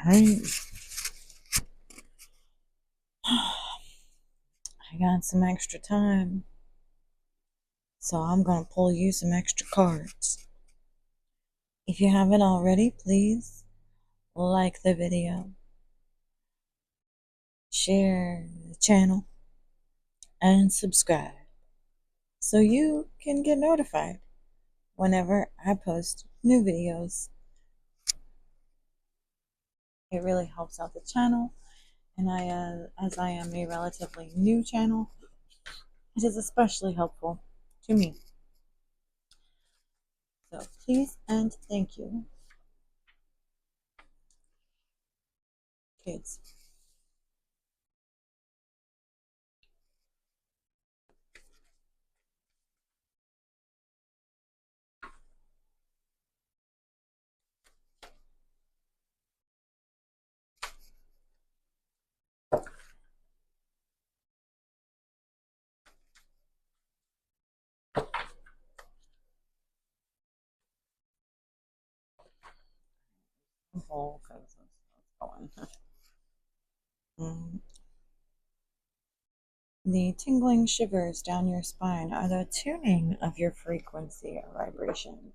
Alright, I got some extra time, so I'm gonna pull you some extra cards. If you haven't already, please like the video, share the channel, and subscribe so you can get notified whenever I post new videos. It really helps out the channel, and as I am a relatively new channel, it is especially helpful to me. So please and thank you, kids. Oh, okay, so let's going. The tingling shivers down your spine are the tuning of your frequency or vibration.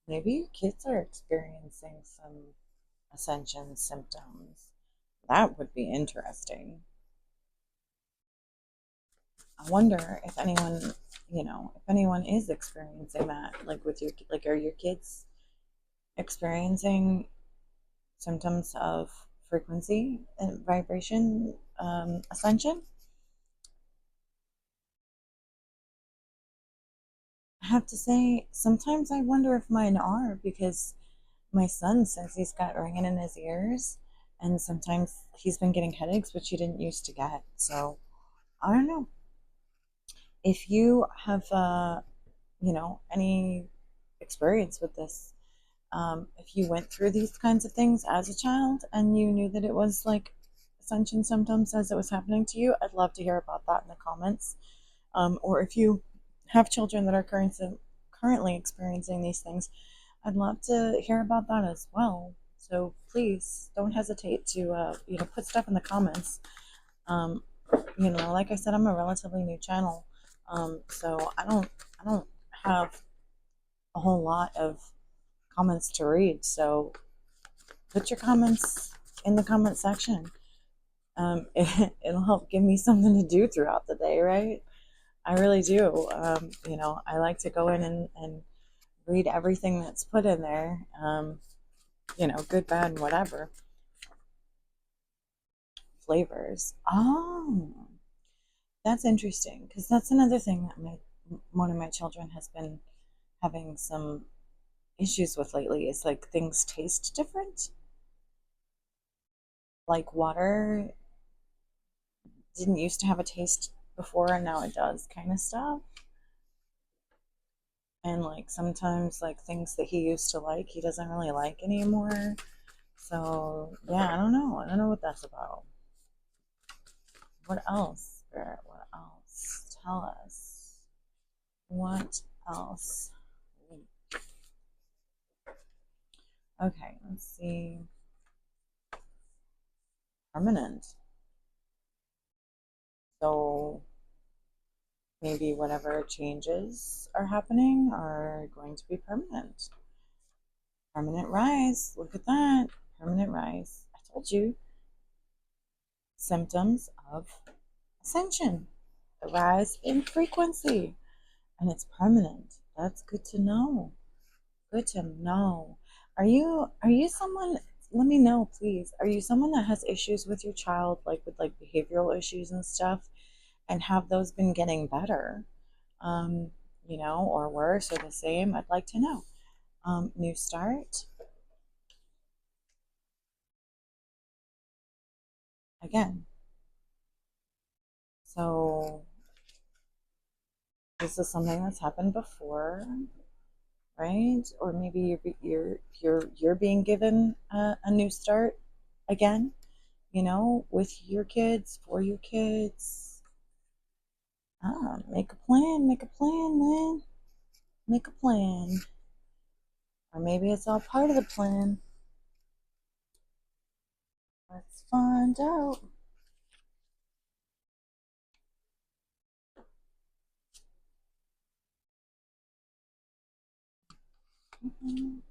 Maybe your kids are experiencing some ascension symptoms. That would be interesting. I wonder if anyone, if anyone is experiencing that, like are your kids experiencing symptoms of frequency and vibration ascension? I have to say, sometimes I wonder if mine are, because my son says he's got ringing in his ears, and sometimes he's been getting headaches, which he didn't used to get. So I don't know if you have, any experience with this. If you went through these kinds of things as a child and you knew that it was like ascension symptoms as it was happening to you, I'd love to hear about that in the comments. Or if you have children that are currently experiencing these things, I'd love to hear about that as well. So please don't hesitate to put stuff in the comments. Um, like I said, I'm a relatively new channel, so I don't have a whole lot of comments to read. So put your comments in the comment section. It'll help give me something to do throughout the day, right? I really do. I like to go in and read everything that's put in there. Good, bad, and whatever flavors. Oh, that's interesting, because that's another thing that one of my children has been having some issues with lately. Is like things taste different. Like water didn't used to have a taste before, and now it does, kind of stuff. And like sometimes like things that he used to like, he doesn't really like anymore. So yeah, I don't know. I don't know what that's about. What else, Spirit? What else? Tell us. What else? Okay, let's see. Permanent. So maybe whatever changes are happening are going to be permanent. Permanent rise. Look at that. Permanent rise. I told you. Symptoms of ascension. The rise in frequency. And it's permanent. That's good to know. Good to know. Are you someone, let me know please. Are you someone that has issues with your child, like with like behavioral issues and stuff, and have those been getting better? Or worse or the same? I'd like to know. New start. Again. So this is something that's happened before, right? Or maybe you're being given a new start again, with your kids, for your kids. Make a plan, man. Make a plan. Or maybe it's all part of the plan. Let's find out. I'm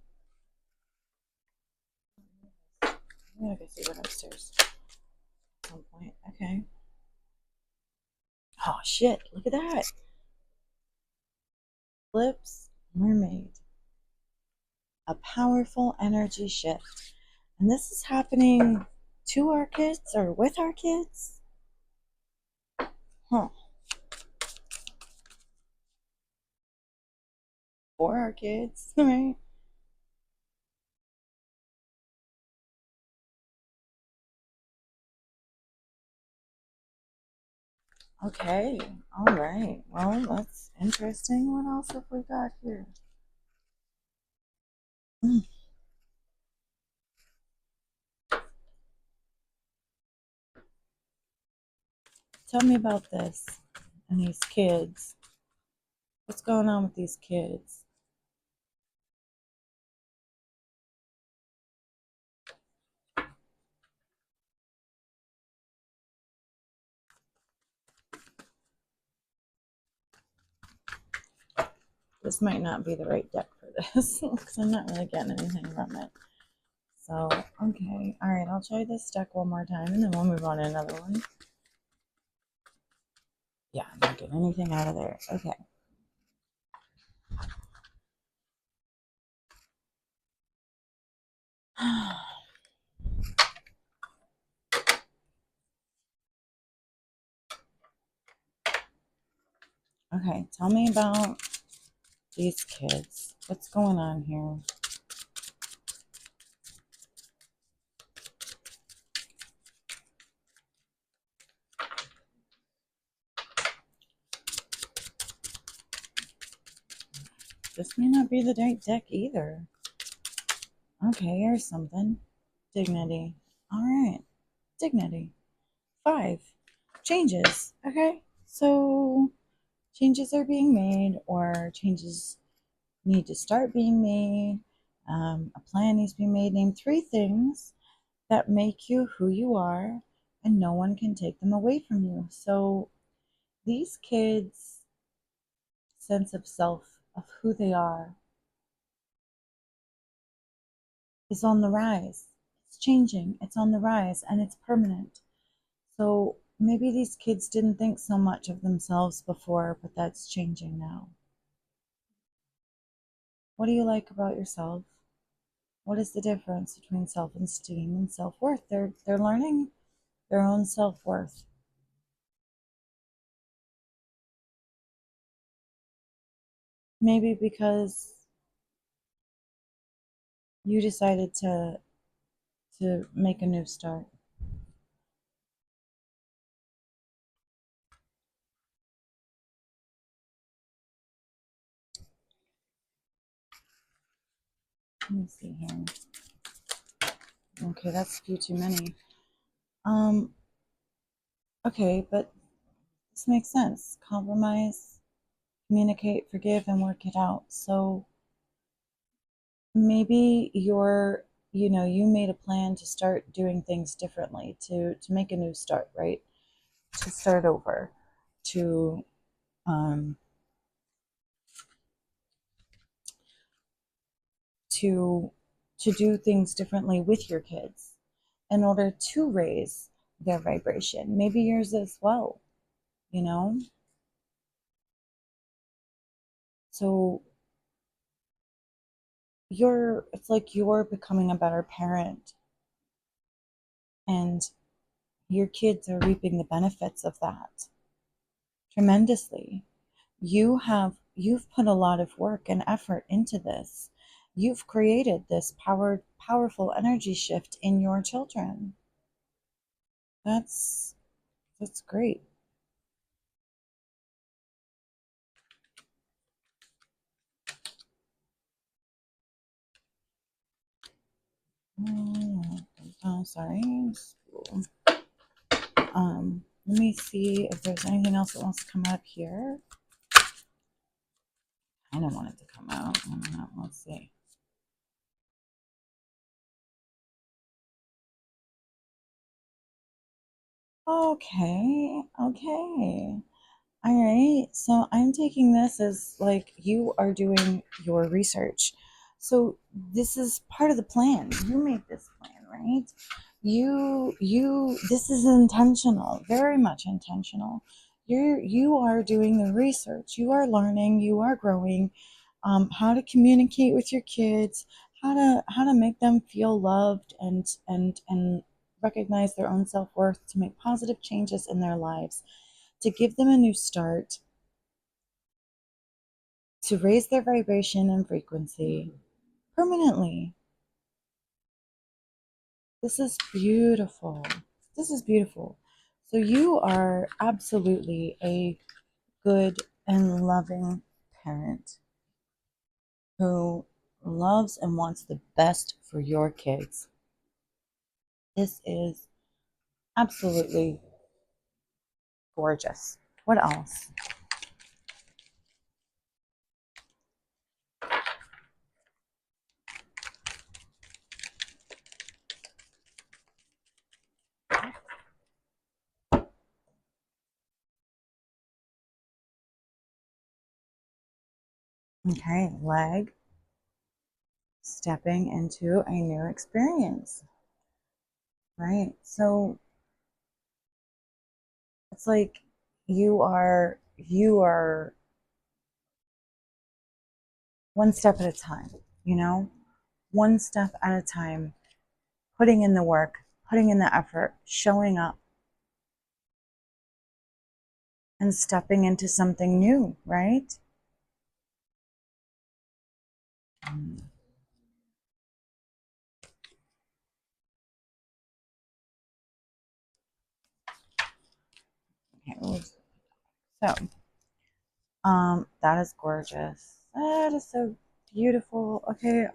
gonna go see what upstairs at some point. Okay. Oh shit! Look at that. Flips mermaid. A powerful energy shift. And this is happening to our kids or with our kids? Huh. For our kids, right? Okay. All right. Well, that's interesting. What else have we got here? Tell me about this and these kids. What's going on with these kids? This might not be the right deck for this because I'm not really getting anything from it. So, okay. All right. I'll try this deck one more time and then we'll move on to another one. Yeah, I'm not getting anything out of there. Okay. Okay. Tell me about these kids. What's going on here? This may not be the right deck either. Okay, here's something. Dignity. All right. Dignity. 5. Changes. Okay. So changes are being made or changes need to start being made. A plan needs to be made. Name 3 things that make you who you are and no one can take them away from you. So these kids' sense of self, of who they are, is on the rise. It's changing, it's on the rise, and it's permanent. So maybe these kids didn't think so much of themselves before, but that's changing now. What do you like about yourself? What is the difference between self-esteem and self-worth? They're learning their own self-worth. Maybe because you decided to make a new start. Let me see here. Okay, that's a few too many. Um, okay, but this makes sense. Compromise, communicate, forgive, and work it out. So maybe you made a plan to start doing things differently, to make a new start, right? To start over, to um, to to do things differently with your kids in order to raise their vibration. Maybe yours as well, you know? So it's like you're becoming a better parent and your kids are reaping the benefits of that tremendously. You've put a lot of work and effort into this. You've created this powerful energy shift in your children. That's that's great. Sorry. Let me see if there's anything else that wants to come up here. I don't want it to come out. I don't know. Let's see. Okay, okay. All right. So I'm taking this as like you are doing your research. So this is part of the plan. You made this plan, right? This is intentional, very much intentional. You are doing the research. You are learning, you are growing, how to communicate with your kids, how to make them feel loved and recognize their own self-worth, to make positive changes in their lives, to give them a new start, to raise their vibration and frequency permanently. This is beautiful. This is beautiful. So you are absolutely a good and loving parent who loves and wants the best for your kids. This is absolutely gorgeous. What else? Okay, leg, stepping into a new experience, right? So it's like you are one step at a time, you know, one step at a time, putting in the work, putting in the effort, showing up and stepping into something new, right? Okay, so that is gorgeous. That is so beautiful. Okay,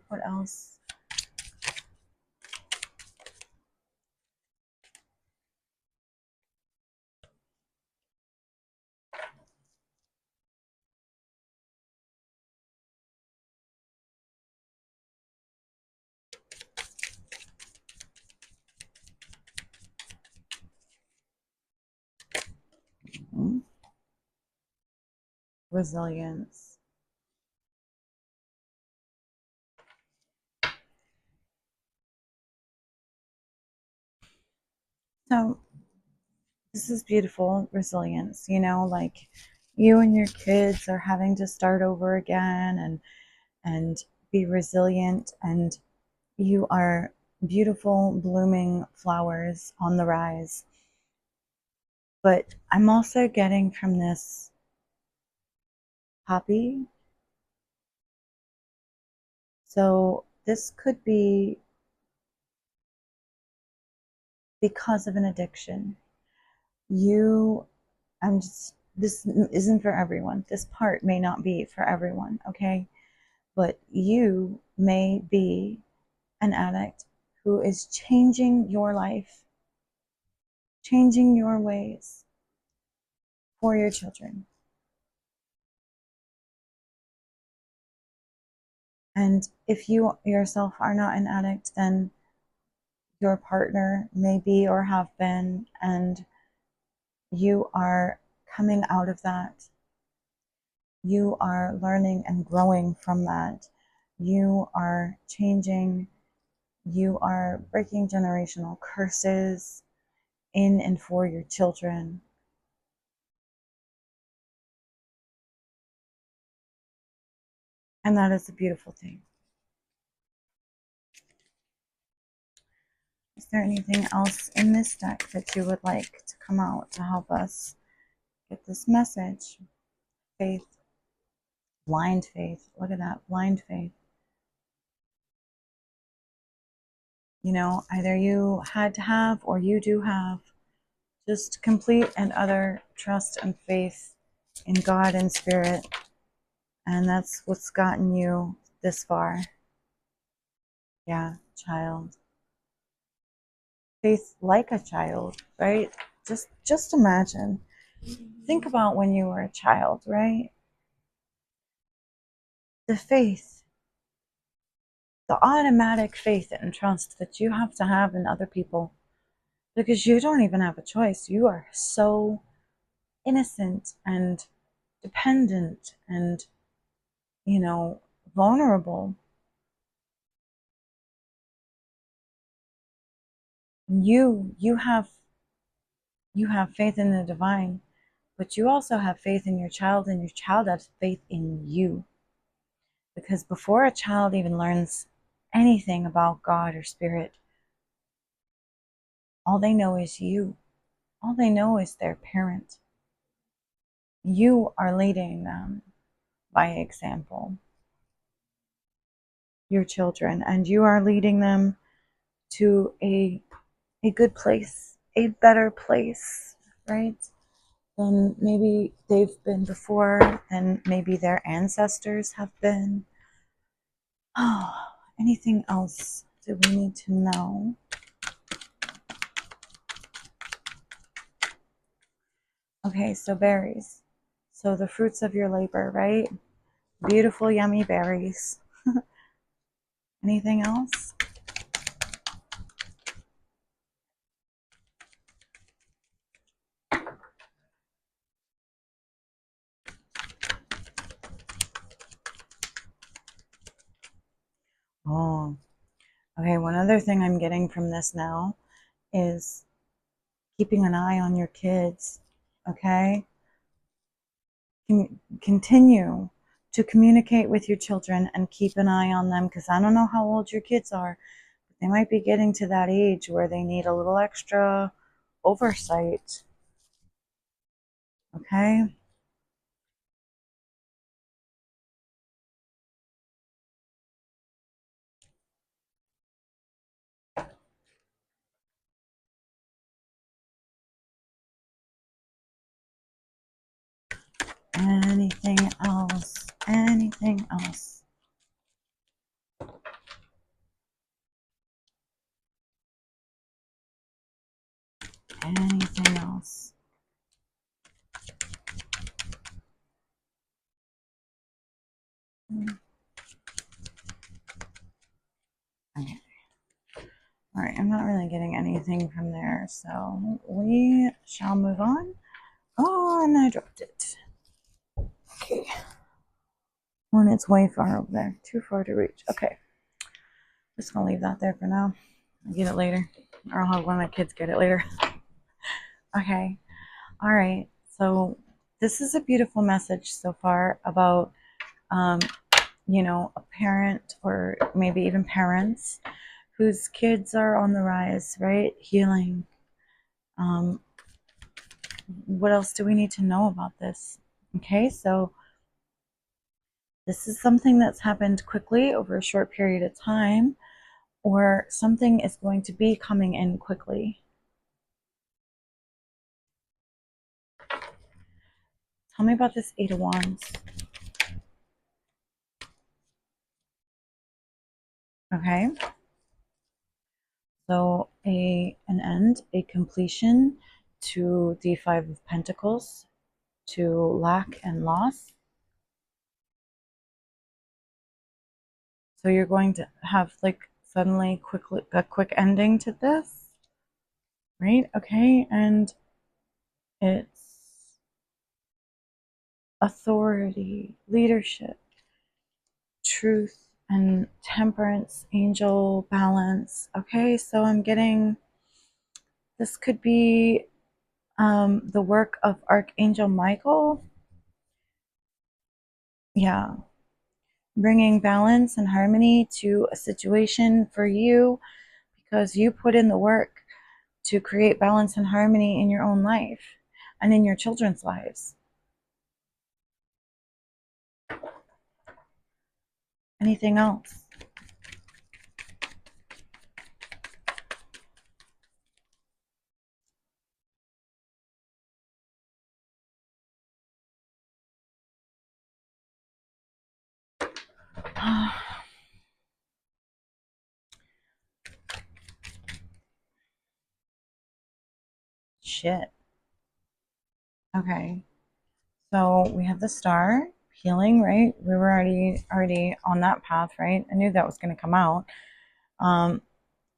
what else? Hmm. Resilience. So this is beautiful. Resilience, you know, like you and your kids are having to start over again and be resilient, and you are beautiful blooming flowers on the rise. But I'm also getting from this poppy. So this could be because of an addiction. You, I'm just, this isn't for everyone. This part may not be for everyone, okay? But you may be an addict who is changing your life, changing your ways for your children. And if you yourself are not an addict, then your partner may be or have been, and you are coming out of that. You are learning and growing from that. You are changing. You are breaking generational curses in and for your children. And that is a beautiful thing. Is there anything else in this deck that you would like to come out to help us get this message? Faith, blind faith. Look at that, blind faith. You know, either you had to have or you do have just complete and utter trust and faith in God and Spirit. And that's what's gotten you this far. Yeah, child. Faith like a child, right? Just imagine. Think about when you were a child, right? The faith, the automatic faith and trust that you have to have in other people, because you don't even have a choice. You are so innocent and dependent and, you know, vulnerable. You have faith in the divine, but you also have faith in your child, and your child has faith in you. Because before a child even learns anything about God or spirit, all they know is you. All they know is their parent. You are leading them by example, your children, and you are leading them to a good place, a better place, right? Than maybe they've been before, and maybe their ancestors have been. Oh, anything else do we need to know? Okay, so berries. So the fruits of your labor, right? Beautiful, yummy berries. Anything else? Oh, okay. One other thing I'm getting from this now is keeping an eye on your kids. Okay? Continue to communicate with your children and keep an eye on them, because I don't know how old your kids are. But they might be getting to that age where they need a little extra oversight. Okay? Anything else? Anything else? Anything else? Okay. All right, I'm not really getting anything from there, so we shall move on. Oh, and I dropped it. Okay. When it's way far over there, too far to reach. Okay, just gonna leave that there for now. I'll get it later, or I'll have one of my kids get it later. Okay, all right. So this is a beautiful message so far about, um, a parent, or maybe even parents whose kids are on the rise, right? Healing. Um, what else do we need to know about this? Okay, so this is something that's happened quickly over a short period of time, or something is going to be coming in quickly. Tell me about this Eight of Wands. Okay, so an end, a completion to the Five of Pentacles, to lack and loss. So you're going to have like suddenly a quick ending to this, right? Okay, and it's authority, leadership, truth, and temperance, angel, balance. Okay, so I'm getting, this could be the work of Archangel Michael. Yeah, bringing balance and harmony to a situation for you, because you put in the work to create balance and harmony in your own life and in your children's lives. Anything else? Shit. Okay. So we have the star healing, right? We were already on that path, right? I knew that was going to come out.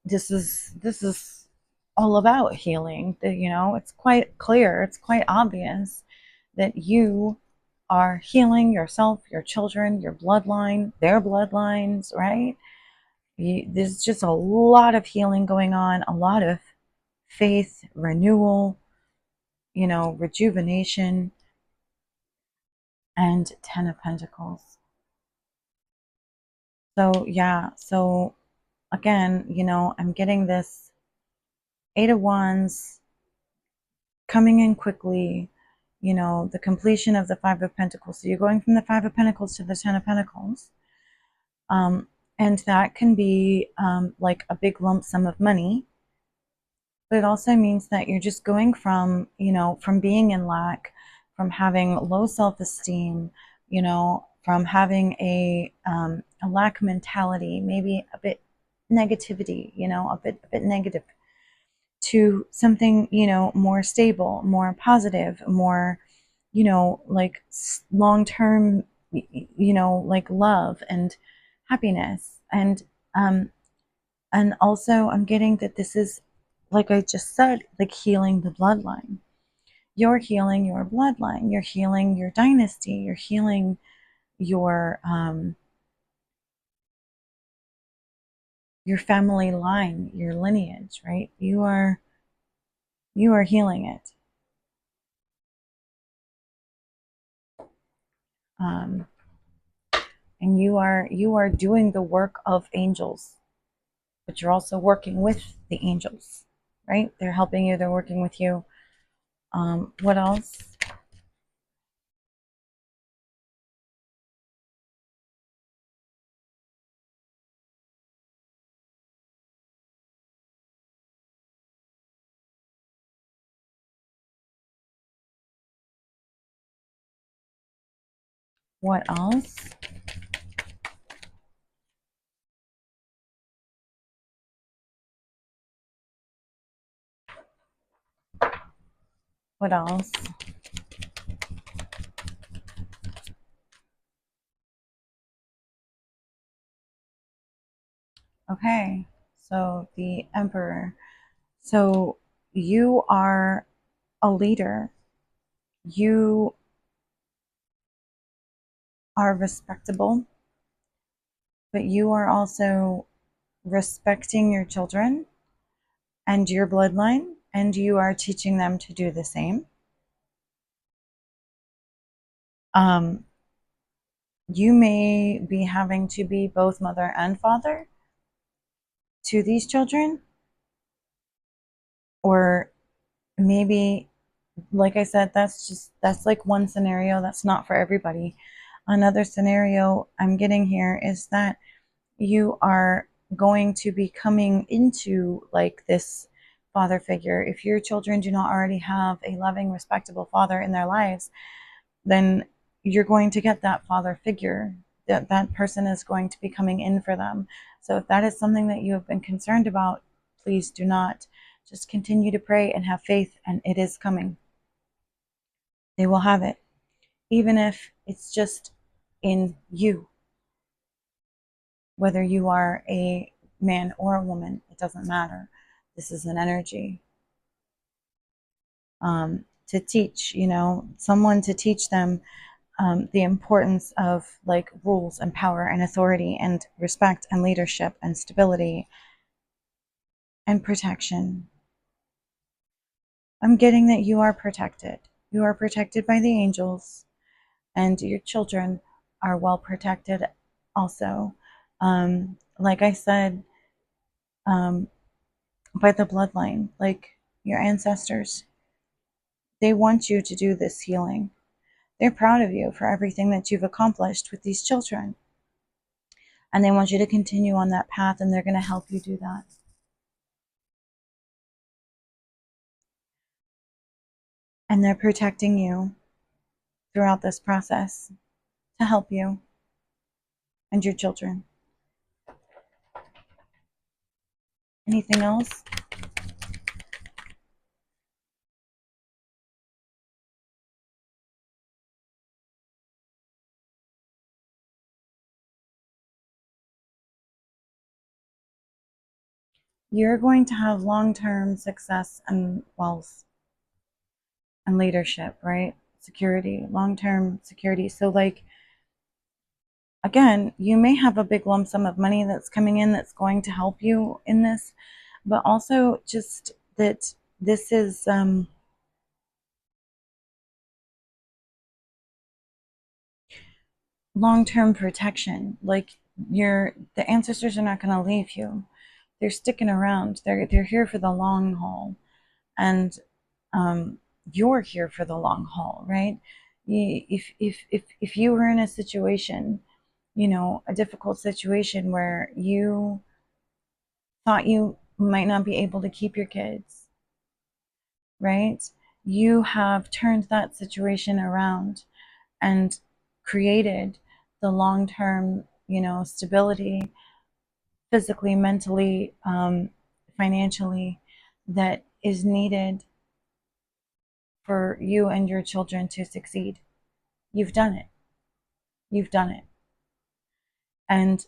This is all about healing. It's quite clear, it's quite obvious that you are healing yourself, your children, your bloodline, their bloodlines, right? There's just a lot of healing going on, a lot of faith, renewal, rejuvenation, and Ten of Pentacles. So, yeah, so again, I'm getting this Eight of Wands coming in quickly, the completion of the Five of Pentacles. So you're going from the Five of Pentacles to the Ten of Pentacles. And that can be like a big lump sum of money, but it also means that you're just going from, from being in lack, from having low self-esteem, from having a lack mentality, maybe a bit negativity, a bit negative, to something, more stable, more positive, more, like long-term, like love and happiness. And also I'm getting that this is, like I just said, like healing the bloodline. You're healing your bloodline, you're healing your dynasty, you're healing your family line, your lineage, right? You are healing it. um, and you are doing the work of angels, but you're also working with the angels, right? They're helping you, they're working with you. What else? What else? What else? Okay, so the Emperor. So you are a leader. You are respectable, but you are also respecting your children and your bloodline, and you are teaching them to do the same. Um, you may be having to be both mother and father to these children, or maybe, like I said, that's like one scenario. That's not for everybody. Another scenario I'm getting here is that you are going to be coming into like this father figure. If your children do not already have a loving, respectable father in their lives, then you're going to get that father figure. That person is going to be coming in for them. So if that is something that you have been concerned about, please do not. Just continue to pray and have faith, and it is coming. They will have it, even if it's just in you. Whether you are a man or a woman, it doesn't matter. This is an energy. To teach, someone to teach them the importance of like rules and power and authority and respect and leadership and stability and protection. I'm getting that you are protected. You are protected by the angels, and your children are well protected also. Like I said, um, by the bloodline, like your ancestors, they want you to do this healing. They're proud of you for everything that you've accomplished with these children. And they want you to continue on that path, and they're going to help you do that. And they're protecting you throughout this process to help you and your children. Anything else? you're going to have long-term success and wealth and leadership, right? Security, long-term security. So like, again, you may have a big lump sum of money that's coming in that's going to help you in this, but also just that this is long-term protection. Like, the ancestors are not going to leave you. They're sticking around. They're here for the long haul, and you're here for the long haul, right? If you were in a situation, a difficult situation where you thought you might not be able to keep your kids, right? You have turned that situation around and created the long term, stability, physically, mentally, financially, that is needed for you and your children to succeed. You've done it. You've done it. And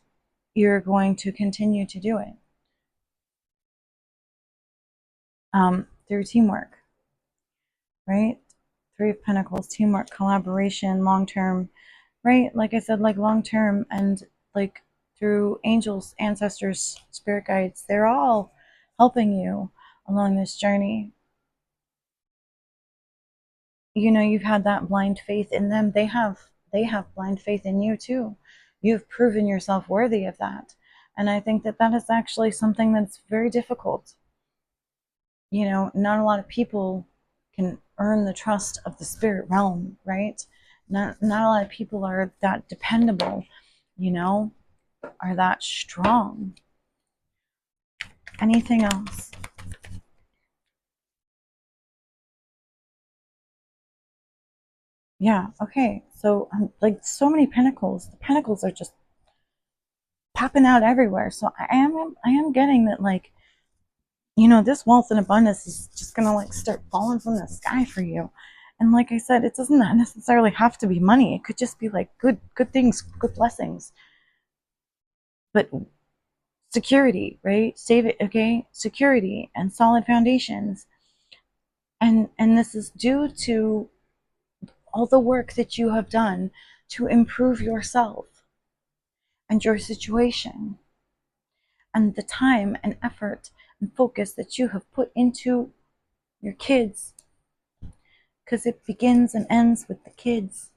you're going to continue to do it through teamwork, right? Three of Pentacles, teamwork, collaboration, long term, right? Like I said, like long term, and like through angels, ancestors, spirit guides, they're all helping you along this journey. You've had that blind faith in them. They have blind faith in you too. You've proven yourself worthy of that. And I think that that is actually something that's very difficult. Not a lot of people can earn the trust of the spirit realm, right? Not a lot of people are that dependable, are that strong. Anything else? Yeah, okay. So like so many pentacles. The pentacles are just popping out everywhere. So I am getting that, like, this wealth and abundance is just gonna like start falling from the sky for you. And like I said, it doesn't necessarily have to be money. It could just be like good things, good blessings. But security, right? Save it, okay? Security and solid foundations. And this is due to all the work that you have done to improve yourself and your situation, and the time and effort and focus that you have put into your kids, because it begins and ends with the kids.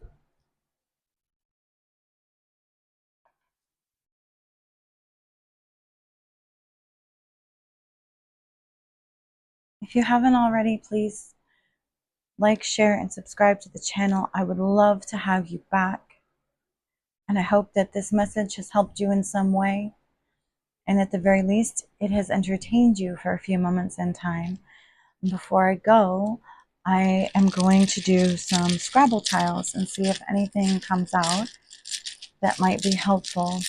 If you haven't already, please like, share, and subscribe to the channel. I would love to have you back. And I hope that this message has helped you in some way. And at the very least, it has entertained you for a few moments in time. Before I go, I am going to do some Scrabble tiles and see if anything comes out that might be helpful.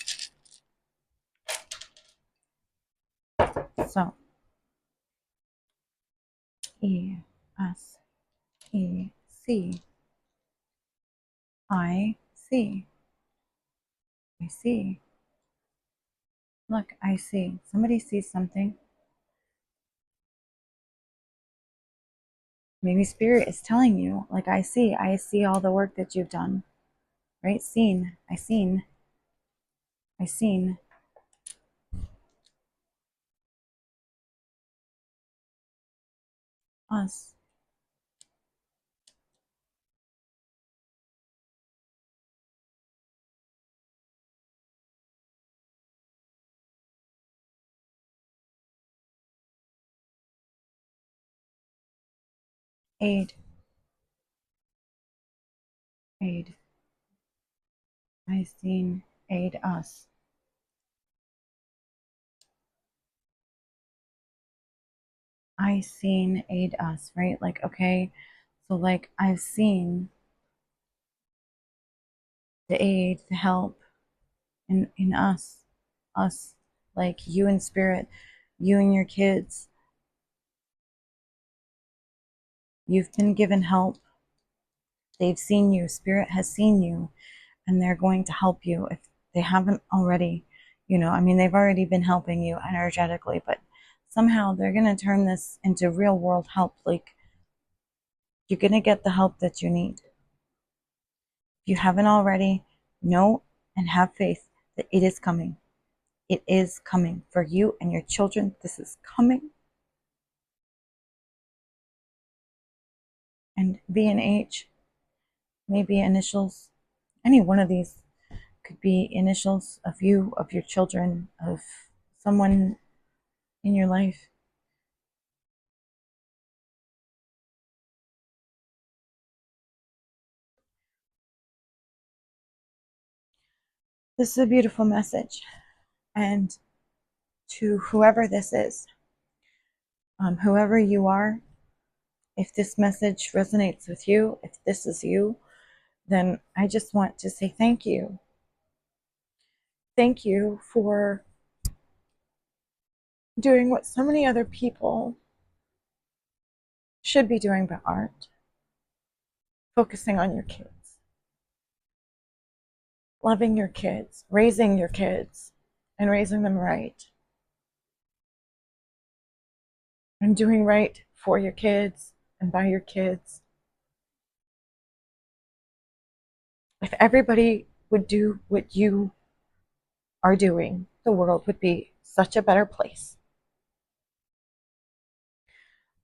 So, E, S, E, C, I, C. I see. Look, I see. Somebody sees something. Maybe spirit is telling you, like, I see all the work that you've done. Right? Seen. I seen. I seen. Us. Aid. Aid. I seen. Aid us. I seen. Aid us. Right? Like, okay. So, like, I've seen the aid, the help in us. Us. Like, you in spirit. You and your kids. You've been given help. They've seen you. Spirit has seen you. And they're going to help you if they haven't already. I mean, they've already been helping you energetically, but somehow they're going to turn this into real world help. Like, you're going to get the help that you need. If you haven't already, know and have faith that it is coming. It is coming for you and your children. This is coming. And B and H may be initials. Any one of these could be initials of you, of your children, of someone in your life. This is a beautiful message. And to whoever this is, whoever you are, if this message resonates with you, if this is you, then I just want to say thank you. Thank you for doing what so many other people should be doing but aren't. Focusing on your kids, loving your kids, raising your kids, and raising them right. And doing right for your kids and by your kids. If everybody would do what you are doing, the world would be such a better place.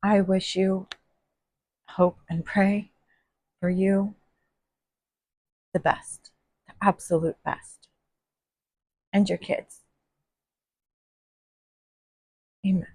I wish you, hope and pray for you the best, the absolute best, and your kids. Amen.